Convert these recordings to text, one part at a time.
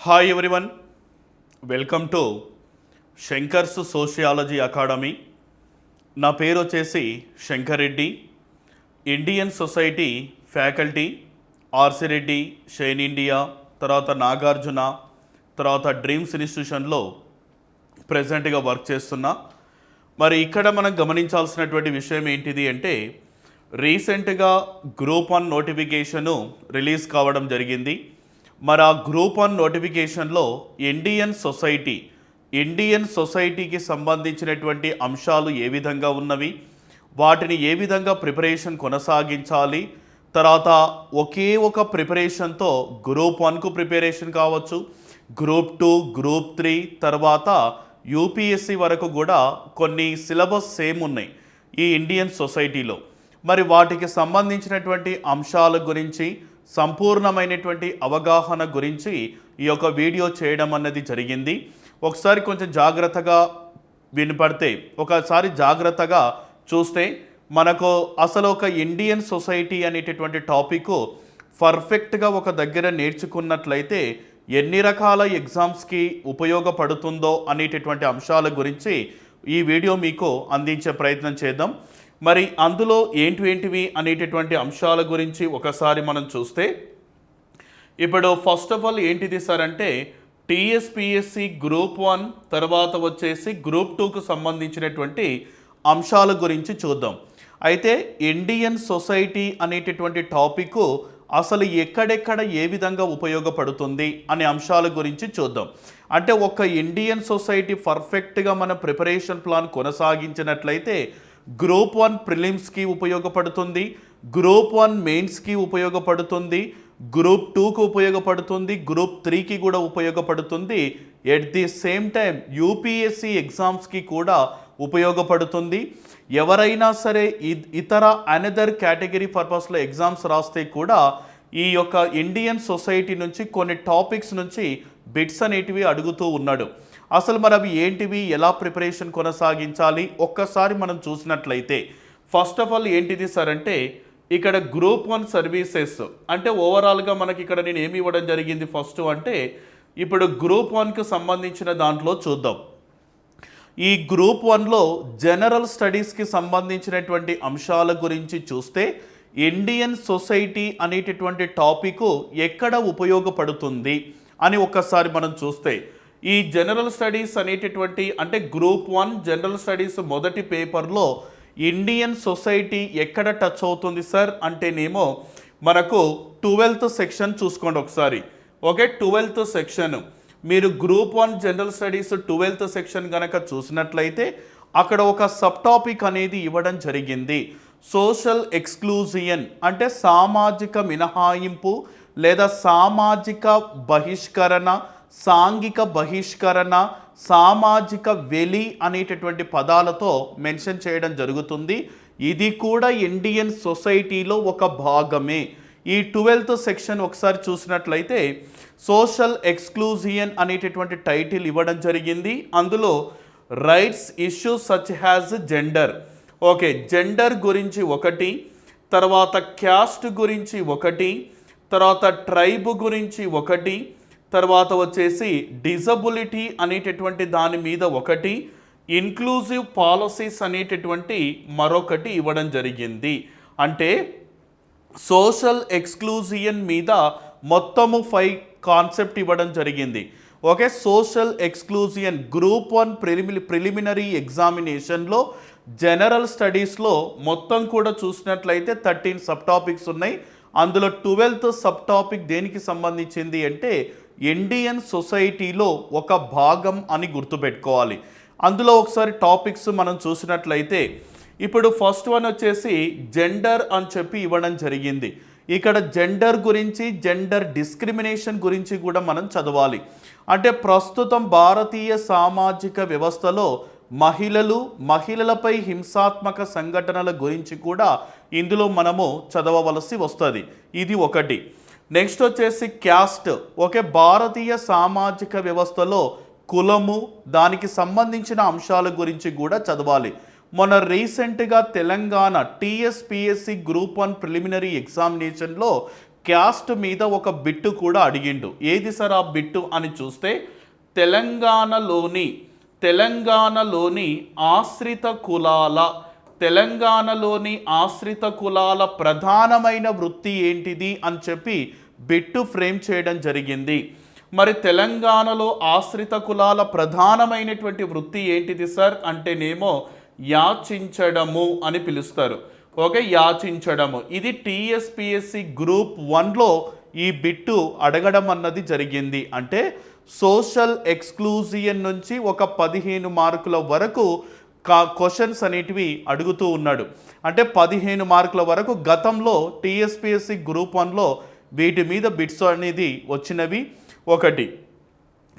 Hi everyone, welcome to Shankar's sociology academy. నా పేరు వచ్చేసి Shankar Reddy, Indian society faculty, RC Reddy, shine India, తర్వాత నాగార్జున, తర్వాత డ్రీమ్స్ ఇన్స్టిట్యూషన్లో ప్రజెంట్గా వర్క్ చేస్తున్నా. మరి ఇక్కడ మనం గమనించాల్సినటువంటి విషయం ఏంటిది అంటే, రీసెంట్గా గ్రూప్ 1 నోటిఫికేషను రిలీజ్ కావడం జరిగింది. మరి ఆ గ్రూప్ 1 నోటిఫికేషన్లో ఇండియన్ సొసైటీకి సంబంధించినటువంటి అంశాలు ఏ విధంగా ఉన్నవి, వాటిని ఏ విధంగా ప్రిపరేషన్ కొనసాగించాలి, తర్వాత ఒకే ఒక ప్రిపరేషన్తో గ్రూప్ 1కు ప్రిపరేషన్ కావచ్చు, గ్రూప్ 2, గ్రూప్ 3, తర్వాత యూపీఎస్సి వరకు కూడా కొన్ని సిలబస్ సేమ్ ఉన్నాయి ఈ ఇండియన్ సొసైటీలో. మరి వాటికి సంబంధించినటువంటి అంశాల గురించి సంపూర్ణమైనటువంటి అవగాహన గురించి ఈ యొక్క వీడియో చేయడం అన్నది జరిగింది. ఒకసారి కొంచెం జాగ్రత్తగా వినపడితే, ఒకసారి జాగ్రత్తగా చూస్తే మనకు అసలు ఒక ఇండియన్ సొసైటీ అనేటటువంటి టాపిక్ పర్ఫెక్ట్గా ఒక దగ్గర నేర్చుకున్నట్లయితే ఎన్ని రకాల ఎగ్జామ్స్కి ఉపయోగపడుతుందో అనేటటువంటి అంశాల గురించి ఈ వీడియో మీకు అందించే ప్రయత్నం చేద్దాం. మరి అందులో ఏంటివి అనేటటువంటి అంశాల గురించి ఒకసారి మనం చూస్తే, ఇప్పుడు ఫస్ట్ ఆఫ్ ఆల్ ఏంటిది సార్ అంటే, టీఎస్పిఎస్సి గ్రూప్ 1 తర్వాత వచ్చేసి గ్రూప్ 2కు సంబంధించినటువంటి అంశాల గురించి చూద్దాం. అయితే ఇండియన్ సొసైటీ అనేటటువంటి టాపిక్ అసలు ఎక్కడెక్కడ ఏ విధంగా ఉపయోగపడుతుంది అనే అంశాల గురించి చూద్దాం. అంటే ఒక ఇండియన్ సొసైటీ పర్ఫెక్ట్గా మన ప్రిపరేషన్ ప్లాన్ కొనసాగించినట్లయితే గ్రూప్ 1 ప్రిలిమ్స్కి ఉపయోగపడుతుంది, గ్రూప్ 1 మెయిన్స్కి ఉపయోగపడుతుంది, గ్రూప్ 2కు ఉపయోగపడుతుంది, గ్రూప్ 3కి కూడా ఉపయోగపడుతుంది. At the same time UPSC ఎగ్జామ్స్కి కూడా ఉపయోగపడుతుంది. ఎవరైనా సరే ఇతర అనదర్ కేటగిరీ పర్పస్లో ఎగ్జామ్స్ రాస్తే కూడా ఈ యొక్క ఇండియన్ సొసైటీ నుంచి కొన్ని టాపిక్స్ నుంచి బిట్స్ అనేటివి అడుగుతూ ఉన్నాడు. అసలు మరి అవి ఏంటివి, ఎలా ప్రిపరేషన్ కొనసాగించాలి ఒక్కసారి మనం చూసినట్లయితే, ఫస్ట్ ఆఫ్ ఆల్ ఏంటిది సార్ అంటే, ఇక్కడ గ్రూప్ 1 సర్వీసెస్ అంటే ఓవరాల్గా మనకి ఇక్కడ నేను ఏమి ఇవ్వడం జరిగింది ఫస్ట్ అంటే, ఇప్పుడు గ్రూప్ 1కు సంబంధించిన దాంట్లో చూద్దాం. ఈ గ్రూప్ 1లో జనరల్ స్టడీస్కి సంబంధించినటువంటి అంశాల గురించి చూస్తే ఇండియన్ సొసైటీ అనేటటువంటి టాపిక్ ఎక్కడ ఉపయోగపడుతుంది అని ఒక్కసారి మనం చూస్తే, ఈ జనరల్ స్టడీస్ అనేటటువంటి అంటే గ్రూప్ 1 జనరల్ స్టడీస్ మొదటి పేపర్లో ఇండియన్ సొసైటీ ఎక్కడ టచ్ అవుతుంది సార్ అంటేనేమో మనకు 12th సెక్షన్ చూసుకోండి ఒకసారి. ఓకే, 12th సెక్షన్ మీరు group 1 general studies 12th section కనుక చూసినట్లయితే అక్కడ ఒక సబ్ టాపిక్ అనేది ఇవ్వడం జరిగింది. సోషల్ ఎక్స్క్లూజియన్ అంటే సామాజిక మినహాయింపు లేదా సామాజిక బహిష్కరణ, సాంఘిక బహిష్కరణ, సామాజిక వెలి అనేటటువంటి పదాలతో మెన్షన్ చేయడం జరుగుతుంది. ఇది కూడా ఇండియన్ సొసైటీలో ఒక భాగమే. ఈ 12th సెక్షన్ ఒకసారి చూసినట్లయితే సోషల్ ఎక్స్క్లూజియన్ అనేటటువంటి టైటిల్ ఇవ్వడం జరిగింది. అందులో rights issues such has gender, okay gender గురించి ఒకటి, తర్వాత క్యాస్ట్ గురించి ఒకటి, తర్వాత ట్రైబ్ గురించి ఒకటి, తర్వాత వచ్చేసి డిజబిలిటీ అనేటటువంటి దాని మీద ఒకటి, ఇన్క్లూజివ్ పాలసీస్ అనేటటువంటి మరొకటి ఇవ్వడం జరిగింది. అంటే సోషల్ ఎక్స్క్లూజియన్ మీద మొత్తము 5 కాన్సెప్ట్ ఇవ్వడం జరిగింది. ఓకే, సోషల్ ఎక్స్క్లూజియన్ గ్రూప్ 1 ప్రిలిమినరీ ఎగ్జామినేషన్లో జనరల్ స్టడీస్లో మొత్తం కూడా చూసినట్లయితే 13 సబ్ టాపిక్స్ ఉన్నాయి. అందులో 12th సబ్ టాపిక్ దేనికి సంబంధించింది అంటే ఇండియన్ సొసైటీలో ఒక భాగం అని గుర్తుపెట్టుకోవాలి. అందులో ఒకసారి టాపిక్స్ మనం చూసినట్లయితే, ఇప్పుడు ఫస్ట్ వన్ వచ్చేసి జెండర్ అని చెప్పి ఇవ్వడం జరిగింది. ఇక్కడ జెండర్ గురించి, జెండర్ డిస్క్రిమినేషన్ గురించి కూడా మనం చదవాలి. అంటే ప్రస్తుతం భారతీయ సామాజిక వ్యవస్థలో మహిళలపై హింసాత్మక సంఘటనల గురించి కూడా ఇందులో మనము చదవవలసి వస్తుంది. ఇది ఒకటి. నెక్స్ట్ వచ్చేసి క్యాస్ట్, ఓకే భారతీయ సామాజిక వ్యవస్థలో కులము, దానికి సంబంధించిన అంశాల గురించి కూడా చదవాలి. మొన్న రీసెంట్గా తెలంగాణ టీఎస్పిఎస్సి గ్రూప్ 1 ప్రిలిమినరీ ఎగ్జామినేషన్లో క్యాస్ట్ మీద ఒక బిట్టు కూడా అడిగిండు. ఏది సార్ ఆ బిట్టు అని చూస్తే తెలంగాణలోని తెలంగాణలోని ఆశ్రిత కులాల తెలంగాణలోని ఆశ్రిత కులాల ప్రధానమైన వృత్తి ఏంటిది అని చెప్పి బిట్టు ఫ్రేమ్ చేయడం జరిగింది. మరి తెలంగాణలో ఆశ్రిత కులాల ప్రధానమైనటువంటి వృత్తి ఏంటిది సార్ అంటేనేమో యాచించడము అని పిలుస్తారు. ఓకే, యాచించడము. ఇది టీఎస్పిఎస్సి గ్రూప్ 1లో ఈ బిట్టు అడగడం అన్నది జరిగింది. అంటే సోషల్ ఎక్స్క్లూజియన్ నుంచి ఒక 15 మార్కుల వరకు క్వశ్చన్స్ అనేటివి అడుగుతూ ఉన్నాడు. అంటే 15 మార్కుల వరకు గతంలో టీఎస్పిఎస్సి గ్రూప్ 1లో వీటి మీద బిట్స్ అనేది వచ్చినవి ఒకటి.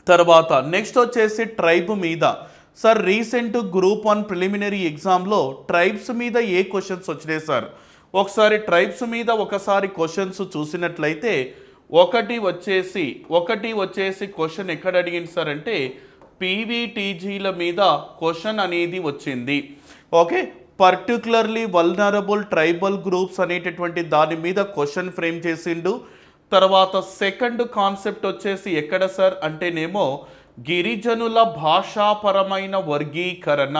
తర్వాత నెక్స్ట్ వచ్చేసి ట్రైబ్ మీద. సార్ రీసెంట్ గ్రూప్ 1 ప్రిలిమినరీ ఎగ్జామ్లో ట్రైబ్స్ మీద ఏ క్వశ్చన్స్ వచ్చినాయి సార్? ఒకసారి ట్రైబ్స్ మీద ఒకసారి క్వశ్చన్స్ చూసినట్లయితే ఒకటి వచ్చేసి క్వశ్చన్ ఎక్కడ అడిగింది సార్ అంటే పీవీటీజీల మీద క్వశ్చన్ అనేది వచ్చింది. Okay, particularly vulnerable tribal groups అనేటటువంటి దాని మీద క్వశ్చన్ ఫ్రేమ్ చేసిండు. తర్వాత సెకండ్ కాన్సెప్ట్ వచ్చేసి ఎక్కడ సార్ అంటేనేమో గిరిజనుల భాషాపరమైన వర్గీకరణ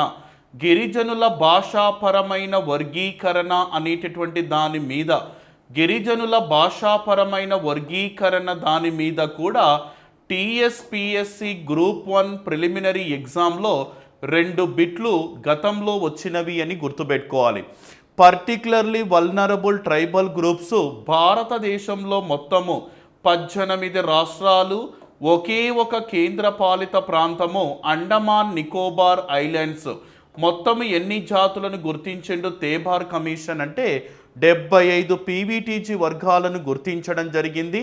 అనేటటువంటి దాని మీద గిరిజనుల భాషాపరమైన వర్గీకరణ దాని మీద కూడా టీఎస్పిఎస్సి గ్రూప్ 1 ప్రిలిమినరీ ఎగ్జామ్లో 2 బిట్లు గతంలో వచ్చినవి అని గుర్తుపెట్టుకోవాలి. పర్టికులర్లీ వల్నరబుల్ ట్రైబల్ గ్రూప్స్ భారతదేశంలో మొత్తము 18 రాష్ట్రాలు, ఒకే ఒక కేంద్రపాలిత ప్రాంతము అండమాన్ నికోబార్ ఐలాండ్స్. మొత్తం ఎన్ని జాతులను గుర్తించిండు తేబార్ కమిషన్ అంటే 75 పీవీటీజీ వర్గాలను గుర్తించడం జరిగింది.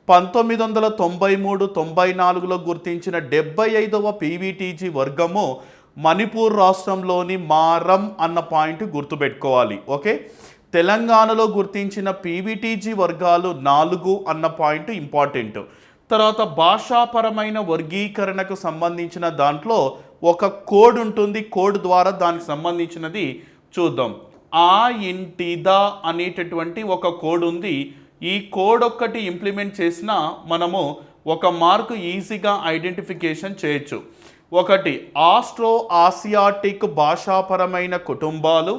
1993-94లో గుర్తించిన 75వ పీవీటీజీ వర్గము మణిపూర్ రాష్ట్రంలోని మారం అన్న పాయింట్ గుర్తుపెట్టుకోవాలి. ఓకే, తెలంగాణలో గుర్తించిన పీవీటీజీ వర్గాలు 4 అన్న పాయింట్ ఇంపార్టెంట్. తర్వాత భాషాపరమైన వర్గీకరణకు సంబంధించిన దాంట్లో ఒక కోడ్ ఉంటుంది. కోడ్ ద్వారా దానికి సంబంధించినది చూద్దాం. ఆ ఇంటిదా అనేటటువంటి ఒక కోడ్ ఉంది. ఈ కోడ్ ఒక్కటి ఇంప్లిమెంట్ చేసినా మనము 1 మార్కు ఈజీగా ఐడెంటిఫికేషన్ చేయొచ్చు. ఒకటి ఆస్ట్రో ఆసియాటిక్ భాషాపరమైన కుటుంబాలు,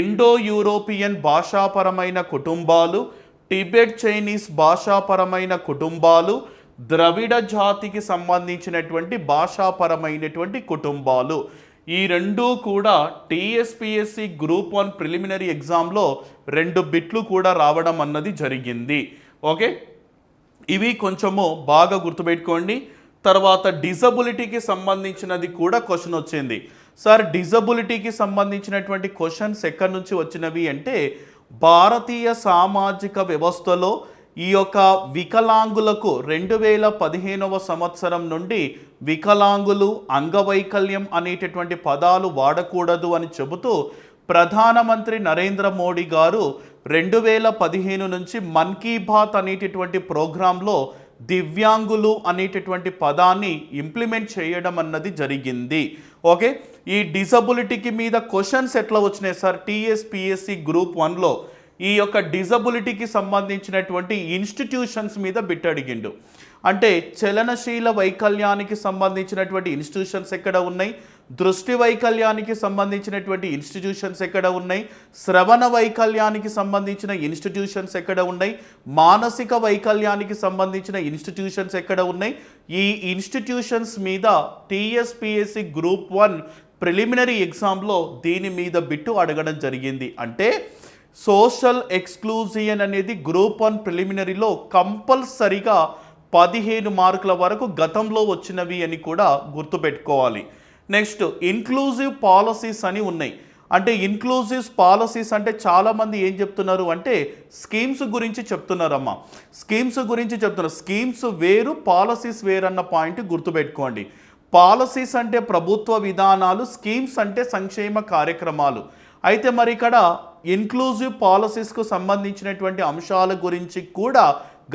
ఇండో యూరోపియన్ భాషాపరమైన కుటుంబాలు, టిబెట్ చైనీస్ భాషాపరమైన కుటుంబాలు, ద్రవిడ జాతికి సంబంధించినటువంటి భాషాపరమైనటువంటి కుటుంబాలు. ఈ 2 కూడా టీఎస్పిఎస్సి గ్రూప్ 1 ప్రిలిమినరీ ఎగ్జామ్లో 2 బిట్లు కూడా రావడం అన్నది జరిగింది. ఓకే, ఇవి కొంచెము బాగా గుర్తుపెట్టుకోండి. తర్వాత డిజబిలిటీకి సంబంధించినది కూడా క్వశ్చన్ వచ్చింది. సార్ డిజబిలిటీకి సంబంధించినటువంటి క్వశ్చన్స్ ఎక్కడి నుంచి వచ్చినవి అంటే భారతీయ సామాజిక వ్యవస్థలో ఈ యొక్క వికలాంగులకు 2015వ సంవత్సరం నుండి వికలాంగులు, అంగవైకల్యం అనేటటువంటి పదాలు వాడకూడదు అని చెబుతూ ప్రధానమంత్రి నరేంద్ర మోడీ గారు 2015 నుంచి మన్ కీ బాత్ అనేటటువంటి ప్రోగ్రాంలో దివ్యాంగులు అనేటటువంటి పదాన్ని ఇంప్లిమెంట్ చేయడం అన్నది జరిగింది. ఓకే, ఈ డిజబిలిటీకి మీద క్వశ్చన్స్ ఎట్లా వచ్చినాయి సార్ టీఎస్పిఎస్సి గ్రూప్ 1లో? ఈ యొక్క డిజబిలిటీకి సంబంధించినటువంటి ఇన్స్టిట్యూషన్స్ మీద బిట్ అడిగిండు. అంటే చలనశీల వైకల్యానికి సంబంధించినటువంటి ఇన్స్టిట్యూషన్స్ ఎక్కడ ఉన్నాయి, దృష్టి వైకల్యానికి సంబంధించినటువంటి ఇన్స్టిట్యూషన్స్ ఎక్కడ ఉన్నాయి, శ్రవణ వైకల్యానికి సంబంధించిన ఇన్స్టిట్యూషన్స్ ఎక్కడ ఉన్నాయి, మానసిక వైకల్యానికి సంబంధించిన ఇన్స్టిట్యూషన్స్ ఎక్కడ ఉన్నాయి. ఈ ఇన్స్టిట్యూషన్స్ మీద టీఎస్పిఎస్సి గ్రూప్ 1 ప్రిలిమినరీ ఎగ్జామ్లో దీని మీద బిట్టు అడగడం జరిగింది. అంటే సోషల్ ఎక్స్క్లూజియన్ అనేది గ్రూప్ 1 ప్రిలిమినరీలో కంపల్సరిగా 15 మార్కుల వరకు గతంలో వచ్చినవి అని కూడా గుర్తుపెట్టుకోవాలి. నెక్స్ట్ ఇన్క్లూజివ్ పాలసీస్ అని ఉన్నాయి. అంటే ఇన్క్లూజివ్ పాలసీస్ అంటే చాలామంది ఏం చెప్తున్నారు అంటే స్కీమ్స్ గురించి చెప్తున్నారమ్మా. స్కీమ్స్ గురించి చెప్తున్నారు. స్కీమ్స్ వేరు, పాలసీస్ వేరు అన్న పాయింట్ గుర్తుపెట్టుకోండి. పాలసీస్ అంటే ప్రభుత్వ విధానాలు, స్కీమ్స్ అంటే సంక్షేమ కార్యక్రమాలు. అయితే మరి ఇక్కడ ఇన్క్లూజివ్ పాలసీస్కు సంబంధించినటువంటి అంశాల గురించి కూడా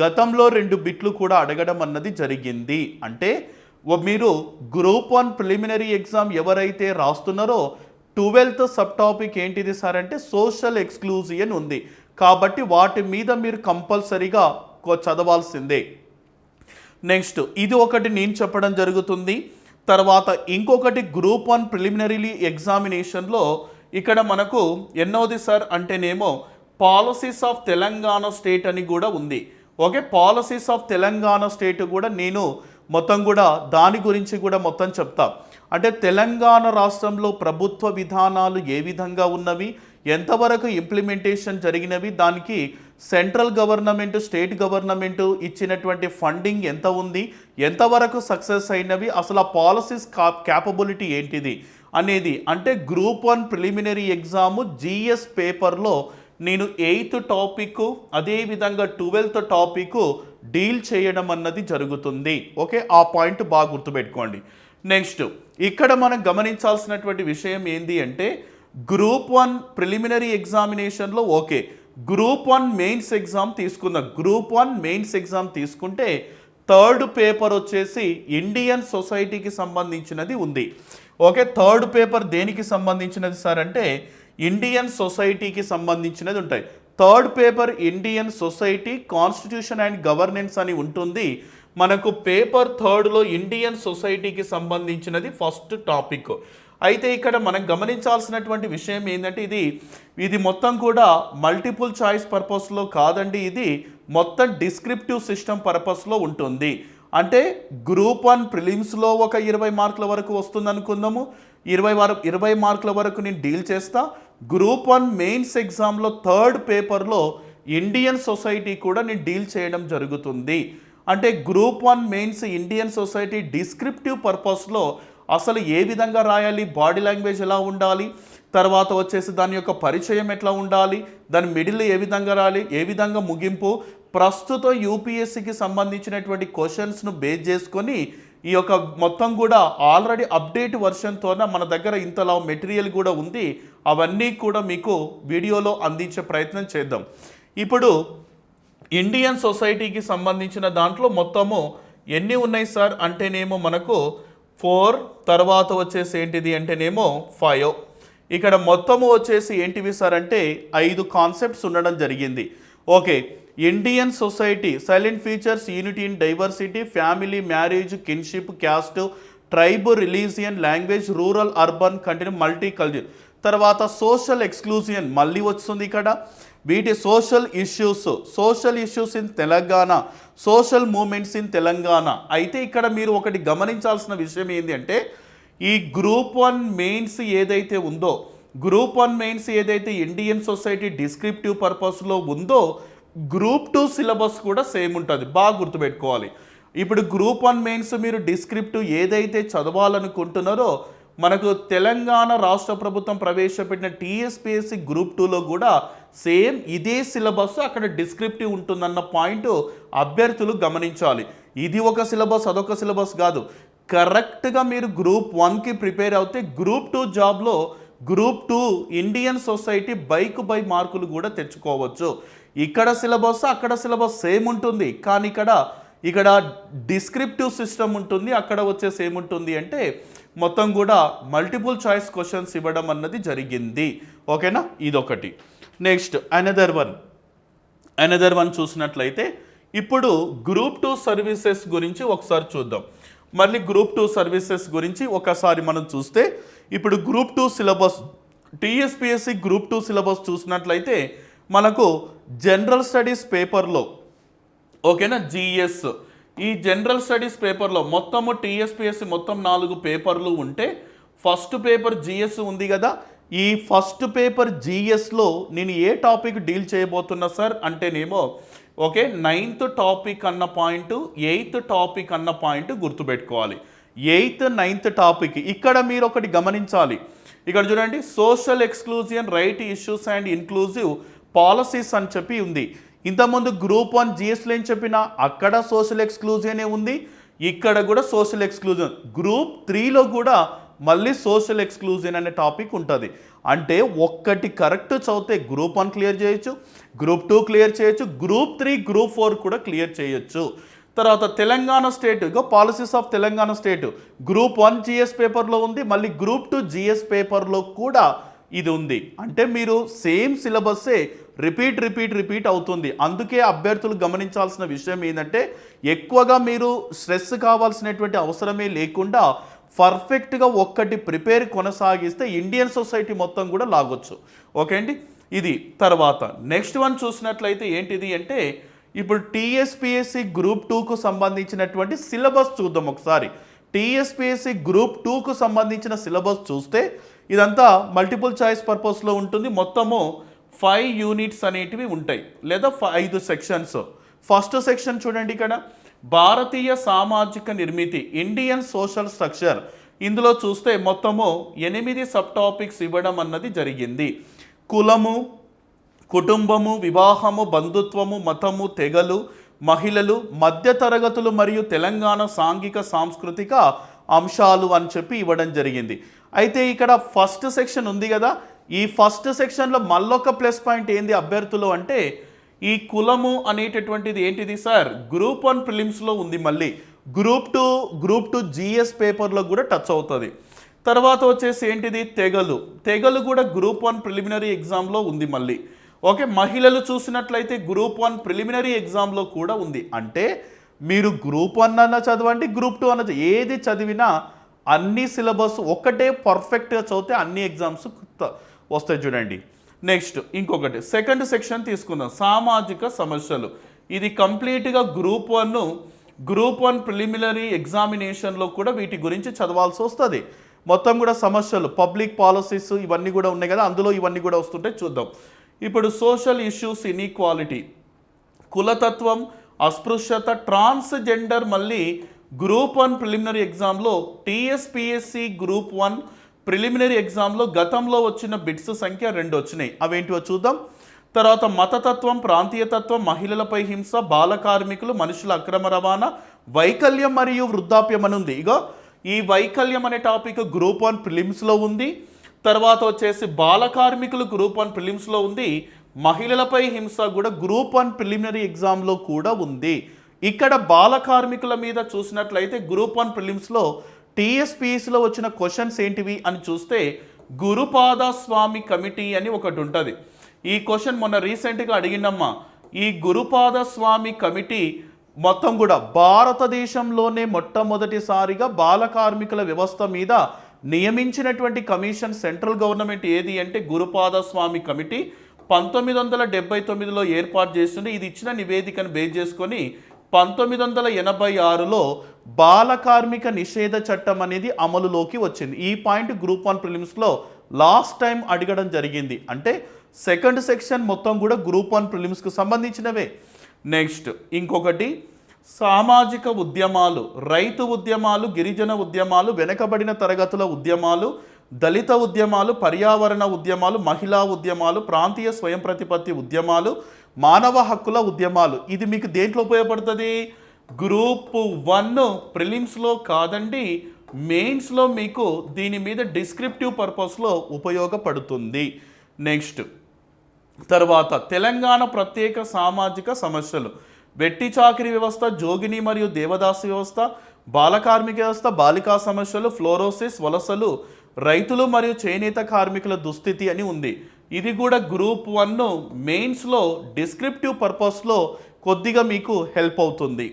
గతంలో 2 బిట్లు కూడా అడగడం అన్నది జరిగింది. అంటే మీరు గ్రూప్ 1 ప్రిలిమినరీ ఎగ్జామ్ ఎవరైతే రాస్తున్నారో 12th సబ్ టాపిక్ ఏంటిది సార్ అంటే సోషల్ ఎక్స్క్లూజియన్ ఉంది. కాబట్టి వాటి మీద మీరు కంపల్సరీగా చదవాల్సిందే. నెక్స్ట్ ఇది ఒకటి నేను చెప్పడం జరుగుతుంది. తర్వాత ఇంకొకటి గ్రూప్ 1 ప్రిలిమినరీ ఎగ్జామినేషన్లో ఇక్కడ మనకు ఎన్నోది సార్ అంటేనేమో పాలసీస్ ఆఫ్ తెలంగాణ స్టేట్ అని కూడా ఉంది. Okay, policies of Telangana state కూడా నేను మొత్తం కూడా దాని గురించి కూడా మొత్తం చెప్తా. అంటే తెలంగాణ రాష్ట్రంలో ప్రభుత్వ విధానాలు ఏ విధంగా ఉన్నవి, ఎంతవరకు ఇంప్లిమెంటేషన్ జరిగినవి, దానికి సెంట్రల్ గవర్నమెంట్ స్టేట్ గవర్నమెంట్ ఇచ్చినటువంటి ఫండింగ్ ఎంత ఉంది, ఎంతవరకు సక్సెస్ అయినవి, అసలు ఆ పాలసీస్ క్యాపబిలిటీ ఏంటిది అనేది. అంటే గ్రూప్ 1 ప్రిలిమినరీ ఎగ్జామ్ జిఎస్ పేపర్లో నేను 8th టాపిక్ అదేవిధంగా 12th టాపిక్ డీల్ చేయడం అన్నది జరుగుతుంది. ఓకే, ఆ పాయింట్ బాగా గుర్తుపెట్టుకోండి. నెక్స్ట్ ఇక్కడ మనం గమనించాల్సినటువంటి విషయం ఏంటి అంటే గ్రూప్ 1 ప్రిలిమినరీ ఎగ్జామినేషన్లో ఓకే, గ్రూప్ 1 మెయిన్స్ ఎగ్జామ్ తీసుకుందాం. గ్రూప్ 1 మెయిన్స్ ఎగ్జామ్ తీసుకుంటే థర్డ్ పేపర్ వచ్చేసి ఇండియన్ సొసైటీకి సంబంధించినది ఉంది. ఓకే, థర్డ్ పేపర్ దేనికి సంబంధించినది సార్ అంటే ఇండియన్ సొసైటీకి సంబంధించినది ఉంటాయి. Third paper Indian society constitution and governance అని ఉంటుంది. మనకు పేపర్ థర్డ్లో ఇండియన్ సొసైటీకి సంబంధించినది ఫస్ట్ టాపిక్. అయితే ఇక్కడ మనం గమనించాల్సినటువంటి విషయం ఏంటంటే ఇది మొత్తం కూడా మల్టిపుల్ చాయిస్ పర్పస్లో కాదండి, ఇది మొత్తం డిస్క్రిప్టివ్ సిస్టమ్ పర్పస్లో ఉంటుంది. అంటే గ్రూప్ 1 ప్రిలిమ్స్లో ఒక 20 మార్కుల వరకు వస్తుంది అనుకుందాము, 20 మార్కుల వరకు నేను డీల్ చేస్తా. గ్రూప్ 1 మెయిన్స్ ఎగ్జామ్లో థర్డ్ పేపర్లో ఇండియన్ సొసైటీ కూడా నేను డీల్ చేయడం జరుగుతుంది. అంటే group 1 mains Indian society descriptive పర్పస్లో అసలు ఏ విధంగా రాయాలి, బాడీ లాంగ్వేజ్ ఎలా ఉండాలి, తర్వాత వచ్చేసి దాని యొక్క పరిచయం ఎట్లా ఉండాలి, దాని మిడిల్ ఏ విధంగా రాయాలి, ఏ విధంగా ముగింపు, ప్రస్తుతం యూపీఎస్సికి సంబంధించినటువంటి క్వశ్చన్స్ను బేస్ చేసుకొని ఈ యొక్క మొత్తం కూడా ఆల్రెడీ అప్డేట్ వర్షన్తోన మన దగ్గర ఇంతలా మెటీరియల్ కూడా ఉంది. అవన్నీ కూడా మీకు వీడియోలో అందించే ప్రయత్నం చేద్దాం. ఇప్పుడు ఇండియన్ సొసైటీకి సంబంధించిన దాంట్లో మొత్తము ఎన్ని ఉన్నాయి సార్ అంటేనేమో మనకు 4, తర్వాత వచ్చేసి ఏంటిది అంటేనేమో 5. ఇక్కడ మొత్తము వచ్చేసి ఏంటివి సార్ అంటే 5 కాన్సెప్ట్స్ ఉండడం జరిగింది. Okay, Indian society, silent features, unity in diversity, family, marriage, kinship, caste, tribe, religion, language, rural, urban, continue, multi culture. తర్వాత సోషల్ ఎక్స్క్లూజన్ మళ్ళీ వస్తుంది ఇక్కడ. వీటి social issues in Telangana, social moments in Telangana. అయితే ఇక్కడ మీరు ఒకటి గమనించాల్సిన విషయం ఏంటి అంటే ఈ గ్రూప్ 1 మెయిన్స్ ఏదైతే ఉందో, గ్రూప్ 1 మెయిన్స్ ఏదైతే ఇండియన్ సొసైటీ డిస్క్రిప్టివ్ పర్పస్లో ఉందో గ్రూప్ 2 సిలబస్ కూడా సేమ్ ఉంటుంది. బాగా గుర్తుపెట్టుకోవాలి. ఇప్పుడు గ్రూప్ 1 మెయిన్స్ మీరు డిస్క్రిప్టివ్ ఏదైతే చదవాలనుకుంటున్నారో మనకు తెలంగాణ రాష్ట్ర ప్రభుత్వం ప్రవేశపెట్టిన టీఎస్పీఎస్సీ గ్రూప్ 2లో కూడా సేమ్ ఇదే సిలబస్ అక్కడ డిస్క్రిప్టివ్ ఉంటుందన్న పాయింట్ అభ్యర్థులు గమనించాలి. ఇది ఒక సిలబస్ అదొక సిలబస్ కాదు. కరెక్ట్గా మీరు గ్రూప్ 1కి ప్రిపేర్ అవుతే గ్రూప్ 2 జాబ్లో గ్రూప్ 2 ఇండియన్ సొసైటీ బై మార్కులు కూడా తెచ్చుకోవచ్చు. ఇక్కడ సిలబస్ అక్కడ సిలబస్ సేమ్ ఉంటుంది, కానీ ఇక్కడ డిస్క్రిప్టివ్ సిస్టమ్ ఉంటుంది. అక్కడ వచ్చేసి ఏముంటుంది అంటే మొత్తం కూడా మల్టిపుల్ చాయిస్ క్వశ్చన్స్ ఇవ్వడం అన్నది జరిగింది. ఓకేనా, ఇదొకటి. నెక్స్ట్ అనదర్ వన్ చూసినట్లయితే ఇప్పుడు గ్రూప్ 2 సర్వీసెస్ గురించి ఒకసారి చూద్దాం. మళ్ళీ గ్రూప్ 2 సర్వీసెస్ గురించి ఒకసారి మనం చూస్తే ఇప్పుడు group 2 syllabus, TSPSC group 2 syllabus చూసినట్లయితే మనకు జనరల్ స్టడీస్ పేపర్లో ఓకేనా జిఎస్, ఈ జనరల్ స్టడీస్ పేపర్లో మొత్తము టీఎస్పీఎస్సీ మొత్తం 4 పేపర్లు ఉంటే ఫస్ట్ పేపర్ జిఎస్ ఉంది కదా. ఈ ఫస్ట్ పేపర్ జిఎస్లో నేను ఏ టాపిక్ డీల్ చేయబోతున్నా సార్ అంటేనేమో ఓకే 9th టాపిక్ అన్న పాయింట్, 8th టాపిక్ అన్న పాయింట్ గుర్తుపెట్టుకోవాలి. 8th 9th టాపిక్ ఇక్కడ మీరు ఒకటి గమనించాలి. ఇక్కడ చూడండి, social exclusion, right issues and inclusive policies అని చెప్పి ఉంది. ఇంతకుముందు గ్రూప్ 1 జిఎస్లో ఏం చెప్పినా అక్కడ సోషల్ ఎక్స్క్లూజనే ఉంది, ఇక్కడ కూడా సోషల్ ఎక్స్క్లూజన్. గ్రూప్ 3లో కూడా మళ్ళీ సోషల్ ఎక్స్క్లూజన్ అనే టాపిక్ ఉంటుంది. అంటే ఒక్కటి కరెక్ట్ చదివితే గ్రూప్ 1 క్లియర్ చేయొచ్చు, గ్రూప్ 2 క్లియర్ చేయొచ్చు, గ్రూప్ 3 గ్రూప్ 4 కూడా క్లియర్ చేయొచ్చు. తర్వాత Telangana state, policies of Telangana state group 1 GS పేపర్లో ఉంది, మళ్ళీ గ్రూప్ 2 జిఎస్ పేపర్లో కూడా ఇది ఉంది. అంటే మీరు సేమ్ సిలబస్సే రిపీట్ అవుతుంది. అందుకే అభ్యర్థులు గమనించాల్సిన విషయం ఏంటంటే ఎక్కువగా మీరు స్ట్రెస్ కావాల్సినటువంటి అవసరమే లేకుండా పర్ఫెక్ట్గా ఒక్కటి ప్రిపేర్ కొనసాగిస్తే ఇండియన్ సొసైటీ మొత్తం కూడా లాగొచ్చు. ఓకే అండి, ఇది. తర్వాత నెక్స్ట్ వన్ చూసినట్లయితే ఏంటిది అంటే ఇప్పుడు టీఎస్పిఎస్సి గ్రూప్ 2కు సంబంధించినటువంటి సిలబస్ చూద్దాం ఒకసారి. టీఎస్పిఎస్సి గ్రూప్ 2కు సంబంధించిన సిలబస్ చూస్తే ఇదంతా మల్టిపుల్ చాయిస్ పర్పస్లో ఉంటుంది. మొత్తము 5 యూనిట్స్ అనేటివి ఉంటాయి, లేదా 5 సెక్షన్స్. ఫస్ట్ సెక్షన్ చూడండి, ఇక్కడ భారతీయ సామాజిక నిర్మితి, ఇండియన్ సోషల్ స్ట్రక్చర్. ఇందులో చూస్తే మొత్తము 8 సబ్ టాపిక్స్ ఇవ్వడం అన్నది జరిగింది. కులము, కుటుంబము, వివాహము, బంధుత్వము, మతము, తెగలు, మహిళలు, మధ్యతరగతులు మరియు తెలంగాణ సాంఘిక సాంస్కృతిక అంశాలు అని చెప్పి ఇవ్వడం జరిగింది. అయితే ఇక్కడ ఫస్ట్ సెక్షన్ ఉంది కదా, ఈ ఫస్ట్ సెక్షన్లో మళ్ళొక ప్లస్ పాయింట్ ఏంది అభ్యర్థులు అంటే ఈ కులము అనేటటువంటిది ఏంటిది సార్, గ్రూప్ 1 ప్రిలిమ్స్లో ఉంది. మళ్ళీ గ్రూప్ టూ జిఎస్ పేపర్లో కూడా టచ్ అవుతుంది. తర్వాత వచ్చేసి ఏంటిది, తెగలు కూడా గ్రూప్ 1 ప్రిలిమినరీ ఎగ్జామ్లో ఉంది మళ్ళీ. ఓకే, మహిళలు చూసినట్లయితే గ్రూప్ 1 ప్రిలిమినరీ ఎగ్జామ్లో కూడా ఉంది. అంటే మీరు గ్రూప్ 1 అన్న చదవండి, గ్రూప్ 2 అన్న ఏది చదివినా అన్ని సిలబస్ ఒక్కటే పర్ఫెక్ట్గా చదివితే అన్ని ఎగ్జామ్స్ వస్తాయి చూడండి. నెక్స్ట్ ఇంకొకటి సెకండ్ సెక్షన్ తీసుకుందాం, సామాజిక సమస్యలు. ఇది కంప్లీట్గా గ్రూప్ 1 ప్రిలిమినరీ ఎగ్జామినేషన్లో కూడా వీటి గురించి చదవాల్సి వస్తుంది. మొత్తం కూడా సమస్యలు, పబ్లిక్ పాలసీస్ ఇవన్నీ కూడా ఉన్నాయి కదా, అందులో ఇవన్నీ కూడా వస్తుంటాయి. చూద్దాం. ఇప్పుడు సోషల్ ఇష్యూస్, ఇన్ఈక్వాలిటీ, కులతత్వం, అస్పృశ్యత, ట్రాన్స్జెండర్ మళ్ళీ గ్రూప్ 1 ప్రిలిమినరీ ఎగ్జామ్లో, టీఎస్పిఎస్సి గ్రూప్ 1 ప్రిలిమినరీ ఎగ్జామ్లో గతంలో వచ్చిన బిట్స్ సంఖ్య 2 వచ్చినాయి. అవేంటివో చూద్దాం. తర్వాత మతతత్వం, ప్రాంతీయతత్వం, మహిళలపై హింస, బాల కార్మికులు, మనుషుల అక్రమ రవాణా, వైకల్యం మరియు వృద్ధాప్యం అని ఉంది. ఇగో ఈ వైకల్యం అనే టాపిక్ గ్రూప్ 1 ప్రిలిమ్స్లో ఉంది. తర్వాత వచ్చేసి బాల కార్మికులు గ్రూప్ 1 ప్రిలిమ్స్లో ఉంది. మహిళలపై హింస కూడా గ్రూప్ 1 ప్రిలిమినరీ ఎగ్జామ్లో కూడా ఉంది. ఇక్కడ బాల కార్మికుల మీద చూసినట్లయితే గ్రూప్ 1 ప్రిలిమ్స్లో టీఎస్పిఎస్సిలో వచ్చిన క్వశ్చన్స్ ఏంటివి అని చూస్తే గురుపాద స్వామి కమిటీ అని ఒకటి ఉంటుంది. ఈ క్వశ్చన్ మొన్న రీసెంట్గా అడిగిందమ్మా. ఈ గురుపాద స్వామి కమిటీ మొత్తం కూడా భారతదేశంలోనే మొట్టమొదటిసారిగా బాల కార్మికుల వ్యవస్థ మీద నియమించినటువంటి కమిషన్ సెంట్రల్ గవర్నమెంట్ ఏది అంటే గురుపాద స్వామి కమిటీ 1979లో ఏర్పాటు చేస్తుంది. ఇది ఇచ్చిన నివేదికను బేస్ చేసుకొని 1986లో బాల కార్మిక నిషేధ చట్టం అనేది అమలులోకి వచ్చింది. ఈ పాయింట్ గ్రూప్ 1 ప్రిలిమ్స్లో లాస్ట్ టైం అడగడం జరిగింది. అంటే సెకండ్ సెక్షన్ మొత్తం కూడా గ్రూప్ 1 ప్రిలిమ్స్కి సంబంధించినవే. నెక్స్ట్ ఇంకొకటి సామాజిక ఉద్యమాలు, రైతు ఉద్యమాలు, గిరిజన ఉద్యమాలు, వెనకబడిన తరగతుల ఉద్యమాలు, దళిత ఉద్యమాలు, పర్యావరణ ఉద్యమాలు, మహిళా ఉద్యమాలు, ప్రాంతీయ స్వయం ప్రతిపత్తి ఉద్యమాలు, మానవ హక్కుల ఉద్యమాలు. ఇది మీకు దేంట్లో ఉపయోగపడుతుంది, గ్రూప్ 1 ప్రిలిమ్స్లో కాదండి, మెయిన్స్లో మీకు దీని మీద డిస్క్రిప్టివ్ పర్పస్లో ఉపయోగపడుతుంది. నెక్స్ట్ తర్వాత తెలంగాణ ప్రత్యేక సామాజిక సమస్యలు, వెట్టి చాకిరీ వ్యవస్థ, జోగిని మరియు దేవదాసి వ్యవస్థ, బాల కార్మిక వ్యవస్థ, బాలికా సమస్యలు, ఫ్లోరోసిస్, వలసలు, రైతులు మరియు చేనేత కార్మికుల దుస్థితి అని ఉంది. ఇది కూడా గ్రూప్ 1 మెయిన్స్లో డిస్క్రిప్టివ్ పర్పస్లో కొద్దిగా మీకు హెల్ప్ అవుతుంది.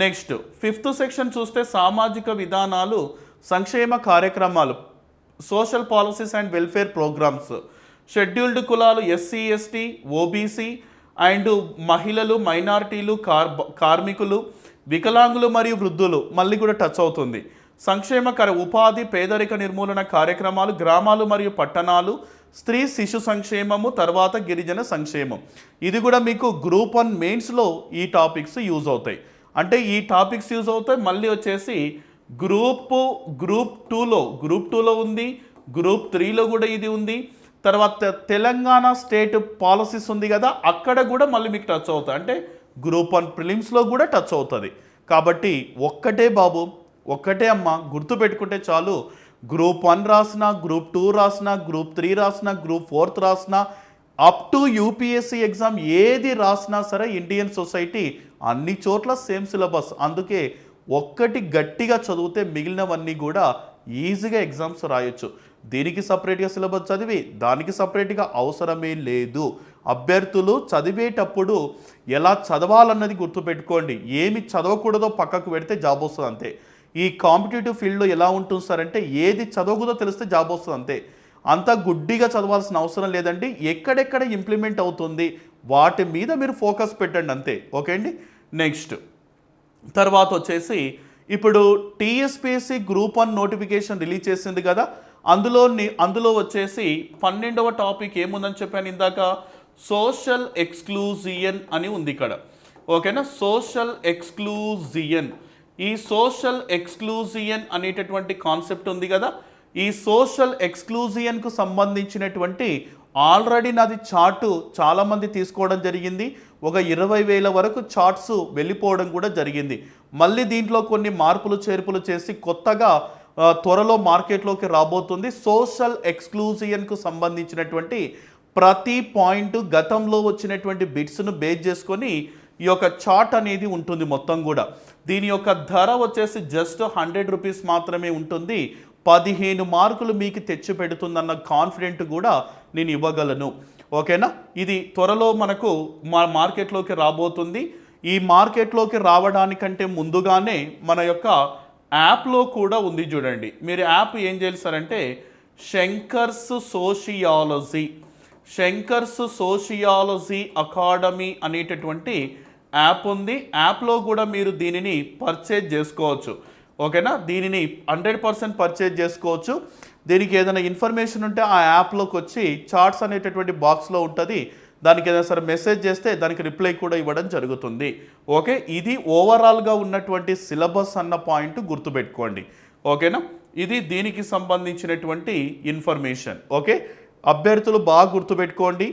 నెక్స్ట్ ఫిఫ్త్ సెక్షన్ చూస్తే సామాజిక విధానాలు, సంక్షేమ కార్యక్రమాలు, social policies and welfare programmes, scheduled కులాలు, ఎస్సీ ఎస్టీ, ఓబీసీ అండ్ మహిళలు, మైనారిటీలు, కార్మికులు, వికలాంగులు మరియు వృద్ధులు మళ్ళీ కూడా టచ్ అవుతుంది. సంక్షేమ ఉపాధి, పేదరిక నిర్మూలన కార్యక్రమాలు, గ్రామాలు మరియు పట్టణాలు, స్త్రీ శిశు సంక్షేమము, తర్వాత గిరిజన సంక్షేమం. ఇది కూడా మీకు గ్రూప్ 1 మెయిన్స్లో ఈ టాపిక్స్ యూజ్ అవుతాయి. అంటే ఈ టాపిక్స్ యూజ్ అవుతాయి. మళ్ళీ వచ్చేసి గ్రూప్ 2లో ఉంది, గ్రూప్ 3లో కూడా ఇది ఉంది. తర్వాత తెలంగాణ స్టేట్ పాలసీస్ ఉంది కదా, అక్కడ కూడా మళ్ళీ మీకు టచ్ అవుతుంది. అంటే గ్రూప్ 1 ప్రిలిమ్స్లో కూడా టచ్ అవుతుంది. కాబట్టి ఒక్కటే బాబు, ఒక్కటే అమ్మ, గుర్తుపెట్టుకుంటే చాలు. గ్రూప్ 1 రాసిన, గ్రూప్ 2 రాసిన, గ్రూప్ 3 రాసిన, గ్రూప్ 4 రాసిన, అప్ టు యూపీఎస్సీ ఎగ్జామ్ ఏది రాసినా సరే ఇండియన్ సొసైటీ అన్ని చోట్ల సేమ్ సిలబస్. అందుకే ఒక్కటి గట్టిగా చదివితే మిగిలినవన్నీ కూడా ఈజీగా ఎగ్జామ్స్ రాయొచ్చు. దీనికి సపరేట్గా సిలబస్ చదివి దానికి సపరేట్గా అవసరమే లేదు. అభ్యర్థులు చదివేటప్పుడు ఎలా చదవాలన్నది గుర్తుపెట్టుకోండి. ఏమి చదవకూడదో పక్కకు పెడితే జాబ్ వస్తుంది అంతే. ఈ కాంపిటేటివ్ ఫీల్డ్లో ఎలా ఉంటుంది సార్ అంటే ఏది చదవకూడదో తెలిస్తే జాబ్ వస్తుంది అంతే. అంత గుడ్డిగా చదవాల్సిన అవసరం లేదండి. ఎక్కడెక్కడ ఇంప్లిమెంట్ అవుతుంది వాటి మీద మీరు ఫోకస్ పెట్టండి అంతే. ఓకే అండి. నెక్స్ట్ తర్వాత వచ్చేసి ఇప్పుడు టీఎస్పీఎస్సీ గ్రూప్ 1 నోటిఫికేషన్ రిలీజ్ చేసింది కదా, అందులో వచ్చేసి 12వ టాపిక్ ఏముందని చెప్పాను ఇందాక, సోషల్ ఎక్స్క్లూజియన్ అని ఉంది ఇక్కడ. ఓకేనా, సోషల్ ఎక్స్క్లూజియన్. ఈ సోషల్ ఎక్స్క్లూజియన్ అనేటటువంటి కాన్సెప్ట్ ఉంది కదా, ఈ సోషల్ ఎక్స్క్లూజియన్కు సంబంధించినటువంటి ఆల్రెడీ నాది చార్టు చాలామంది తీసుకోవడం జరిగింది. ఒక 20,000 వరకు చార్ట్స్ వెళ్ళిపోవడం కూడా జరిగింది. మళ్ళీ దీంట్లో కొన్ని మార్పులు చేర్పులు చేసి కొత్తగా త్వరలో మార్కెట్లోకి రాబోతుంది. సోషల్ ఎక్స్క్లూజియన్కు సంబంధించినటువంటి ప్రతి పాయింట్ గతంలో వచ్చినటువంటి బిట్స్ను బేస్ చేసుకొని ఈ యొక్క చార్ట్ అనేది ఉంటుంది మొత్తం కూడా. దీని యొక్క ధర వచ్చేసి జస్ట్ 100 రూపీస్ మాత్రమే ఉంటుంది. 15 మార్కులు మీకు తెచ్చి పెడుతుందన్న కాన్ఫిడెంట్ కూడా నేను ఇవ్వగలను. ఓకేనా, ఇది త్వరలో మనకు మార్కెట్లోకి రాబోతుంది. ఈ మార్కెట్లోకి రావడానికంటే ముందుగానే మన యొక్క యాప్లో కూడా ఉంది చూడండి. మీరు యాప్ ఏం చేస్తారంటే శంకర్స్ సోషియాలజీ అకాడమీ అనేటటువంటి యాప్ ఉంది. యాప్లో కూడా మీరు దీనిని పర్చేజ్ చేసుకోవచ్చు. ఓకేనా, దీనిని 100% పర్చేజ్ చేసుకోవచ్చు. దీనికి ఏదైనా ఇన్ఫర్మేషన్ ఉంటే ఆ యాప్లోకి వచ్చి చార్ట్స్ అనేటటువంటి బాక్స్లో ఉంటుంది. దానికి ఏదైనా సరే మెసేజ్ చేస్తే దానికి రిప్లై కూడా ఇవ్వడం జరుగుతుంది. ఓకే, ఇది ఓవరాల్గా ఉన్నటువంటి సిలబస్ అన్న పాయింట్ గుర్తుపెట్టుకోండి. ఓకేనా, ఇది దీనికి సంబంధించినటువంటి ఇన్ఫర్మేషన్. ఓకే, అభ్యర్థులు బాగా గుర్తుపెట్టుకోండి.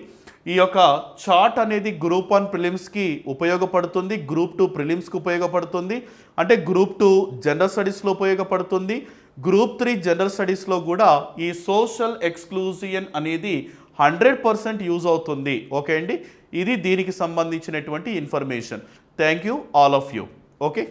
ఈ యొక్క చార్ట్ అనేది గ్రూప్ 1 ప్రిలిమ్స్కి ఉపయోగపడుతుంది, గ్రూప్ 2 ప్రిలిమ్స్కి ఉపయోగపడుతుంది, అంటే గ్రూప్ 2 జనరల్ స్టడీస్లో ఉపయోగపడుతుంది, గ్రూప్ 3 జనరల్ స్టడీస్లో కూడా ఈ సోషల్ ఎక్స్క్లూజియన్ అనేది 100% యూజ్ అవుతుంది. ఓకే అండి, ఇది దీనికి సంబంధించినటువంటి information. Thank you all of you. Okay.